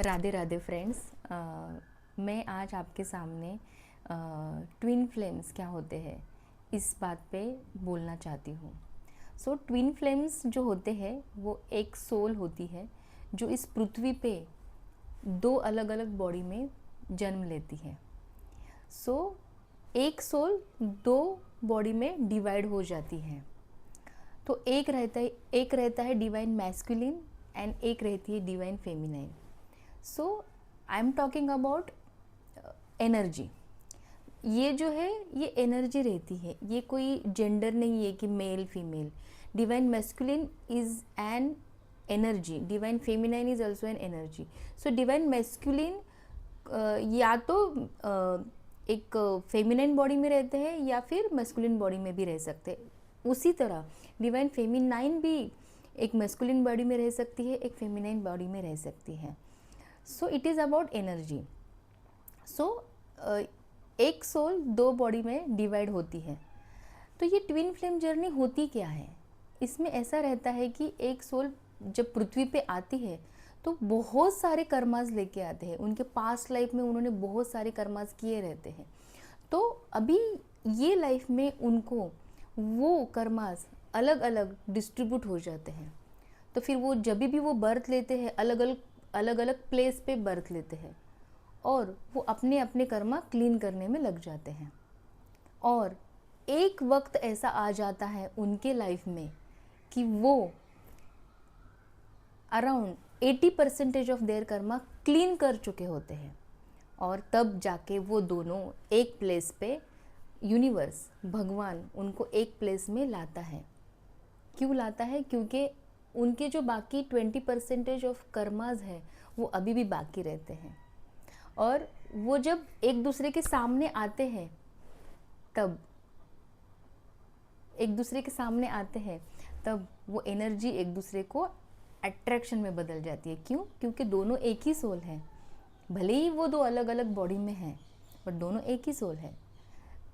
Radhe Radhe friends. मैं आज आपके सामने ट्विन फ्लेम्स क्या होते हैं इस बात पे बोलना चाहती हूँ। सो ट्विन फ्लेम्स जो होते हैं वो एक सोल होती है जो इस पृथ्वी पे दो अलग अलग बॉडी में जन्म लेती है। सो एक सोल दो बॉडी में डिवाइड हो जाती है। तो एक रहता है डिवाइन मैस्कुलिन एंड एक रहती है divine feminine. So I am talking about energy. ये जो है ये एनर्जी रहती है, ये कोई जेंडर नहीं है कि male female. Divine masculine is an energy, divine feminine is also an energy. So divine masculine या तो एक फेमिनाइन बॉडी में रहते हैं या फिर मैस्कुलिन बॉडी में भी रह सकते हैं। उसी तरह डिवाइन फेमिनाइन भी एक मैस्कुलिन बॉडी में रह सकती है, एक फेमिनाइन बॉडी में रह सकती है। So it is about energy. So एक सोल दो बॉडी में डिवाइड होती है। तो ये ट्विन फ्लेम जर्नी होती क्या है? इसमें ऐसा रहता है कि एक सोल जब पृथ्वी पे आती है तो बहुत सारे कर्मास लेके आते हैं। उनके पास्ट लाइफ में उन्होंने बहुत सारे कर्मास किए रहते हैं। तो अभी ये लाइफ में उनको वो कर्मास अलग अलग डिस्ट्रीब्यूट हो जाते हैं। तो फिर वो जब भी वो बर्थ लेते हैं अलग अलग प्लेस पे बर्थ लेते हैं और वो अपने अपने कर्मा क्लीन करने में लग जाते हैं। और एक वक्त ऐसा आ जाता है उनके लाइफ में कि वो around 80% of their Karma clean कर चुके होते हैं और तब जाके वो दोनों एक प्लेस पे यूनिवर्स भगवान उनको एक प्लेस में लाता है। क्यों लाता है? क्योंकि उनके जो बाकी 20% ऑफ कर्माज है वो अभी भी बाकी रहते हैं और वो जब एक दूसरे के सामने आते हैं तब वो एनर्जी एक दूसरे को अट्रैक्शन में बदल जाती है। क्यों? क्योंकि दोनों एक ही सोल हैं। भले ही वो दो अलग अलग बॉडी में हैं बट दोनों एक ही सोल है।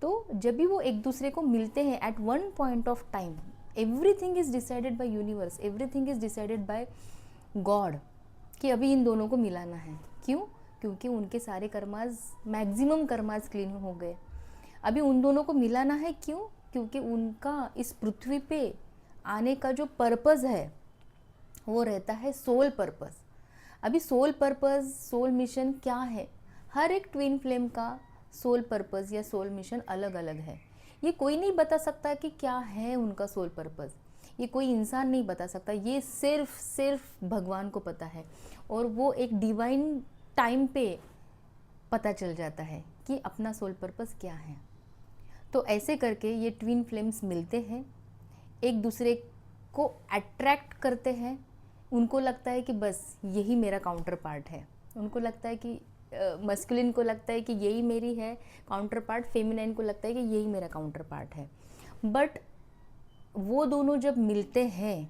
तो जब भी वो एक दूसरे को मिलते हैं at one point of time, everything is decided by universe, everything is decided by God कि अभी इन दोनों को मिलाना है। क्यों? क्योंकि उनके सारे कर्माज, मैक्सिमम कर्माज क्लीन हो गए। अभी उन दोनों को मिलाना है। क्यों? क्योंकि उनका इस पृथ्वी पे आने का जो पर्पज़ है वो रहता है सोल पर्पज़। अभी सोल पर्पज़, सोल मिशन क्या है? हर एक ट्विन फ्लेम का सोल पर्पज़ या सोल मिशन अलग अलग है। ये कोई नहीं बता सकता कि क्या है उनका सोल पर्पज़। ये कोई इंसान नहीं बता सकता। ये सिर्फ भगवान को पता है और वो एक डिवाइन टाइम पे पता चल जाता है कि अपना सोल पर्पज़ क्या है। तो ऐसे करके ये ट्विन फ्लेम्स मिलते हैं, एक दूसरे को अट्रैक्ट करते हैं। उनको लगता है कि बस यही मेरा काउंटर पार्ट है। उनको लगता है कि मस्कुलिन को लगता है कि यही मेरी है काउंटर पार्ट, फेमिनाइन को लगता है कि यही मेरा काउंटर पार्ट है। बट वो दोनों जब मिलते हैं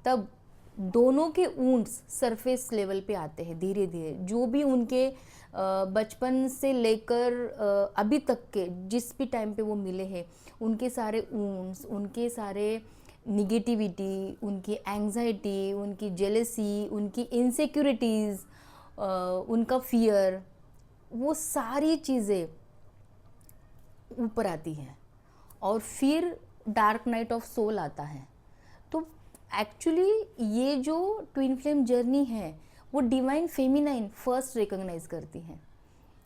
तब दोनों के वुंड्स सरफेस लेवल पे आते हैं धीरे धीरे। जो भी उनके बचपन से लेकर अभी तक के जिस भी टाइम पे वो मिले हैं उनके सारे वुंड्स, उनके सारे निगेटिविटी, उनकी एंग्जाइटी, उनकी जेलसी, उनकी इनसिक्योरिटीज़, उनका फियर, वो सारी चीज़ें ऊपर आती हैं और फिर डार्क नाइट ऑफ सोल आता है। तो एक्चुअली ये जो ट्विन फ्लेम जर्नी है वो डिवाइन फेमिनाइन फर्स्ट रिकॉग्नाइज करती है।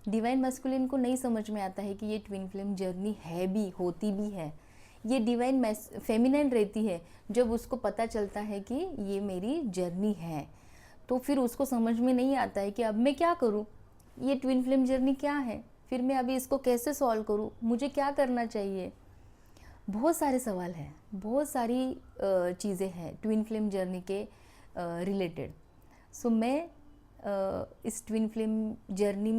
डिवाइन मैस्कुलिन को नहीं समझ में आता है कि ये ट्विन फ्लेम जर्नी है भी, होती भी है। ये डिवाइन फेमिनाइन रहती है जब उसको पता चलता है कि ये मेरी जर्नी है। तो फिर उसको समझ में नहीं आता है कि अब मैं क्या करूँ, ये ट्विन फ्लेम जर्नी क्या है, फिर मैं अभी इसको कैसे सॉल्व करूँ, मुझे क्या करना चाहिए। बहुत सारे सवाल हैं, बहुत सारी चीज़ें हैं ट्विन फ्लेम जर्नी के रिलेटेड। सो मैं इस ट्विन फ्लेम जर्नी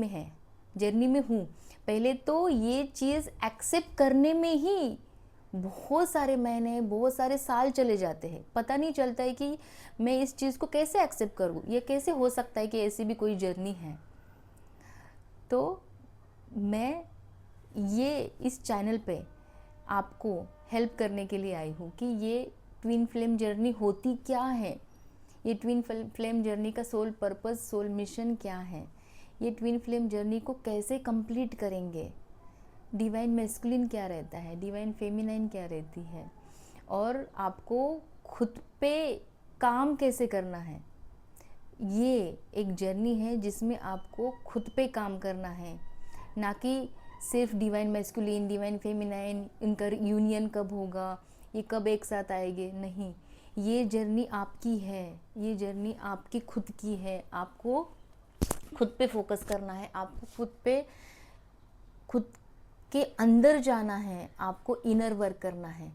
में हूँ। पहले तो ये चीज़ एक्सेप्ट करने में ही बहुत सारे महीने, बहुत सारे साल चले जाते हैं। पता नहीं चलता है कि मैं इस चीज़ को कैसे एक्सेप्ट करूँ, ये कैसे हो सकता है कि ऐसी भी कोई जर्नी है। तो मैं ये इस चैनल पे आपको हेल्प करने के लिए आई हूँ कि ये ट्विन फ्लेम जर्नी होती क्या है, ये ट्विन फ्लेम जर्नी का सोल पर्पस, सोल मिशन क्या है, ये ट्विन फ्लेम जर्नी को कैसे कंप्लीट करेंगे, डिवाइन मैस्कुलिन क्या रहता है, डिवाइन फेमिनाइन क्या रहती है, और आपको खुद पे काम कैसे करना है। ये एक जर्नी है जिसमें आपको खुद पे काम करना है, ना कि सिर्फ डिवाइन मैस्कुलिन, डिवाइन फेमिनाइन, इनका यूनियन कब होगा, ये कब एक साथ आएंगे, नहीं। ये जर्नी आपकी है, ये जर्नी आपकी खुद की है। आपको खुद पे फोकस करना है, आपको खुद के अंदर जाना है, आपको इनर वर्क करना है,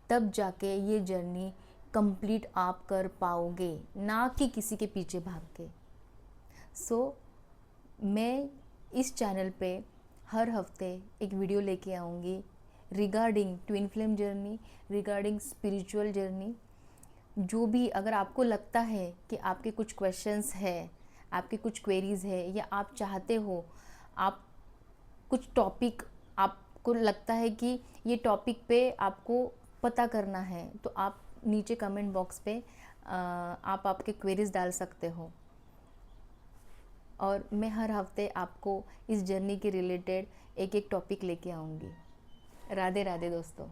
तब जाके ये जर्नी कंप्लीट आप कर पाओगे, ना कि किसी के पीछे भाग के। मैं इस चैनल पे हर हफ्ते एक वीडियो लेके आऊँगी regarding twin flame journey, regarding spiritual journey. जो भी अगर आपको लगता है कि आपके कुछ क्वेश्चंस है, आपके कुछ क्वेरीज़ है, या आप चाहते हो, आप कुछ टॉपिक आपको लगता है कि ये टॉपिक पे आपको पता करना है, तो आप नीचे कमेंट बॉक्स पे आप आपके क्वेरीज डाल सकते हो, और मैं हर हफ्ते आपको इस जर्नी के रिलेटेड एक एक टॉपिक लेके आऊँगी। राधे राधे दोस्तों।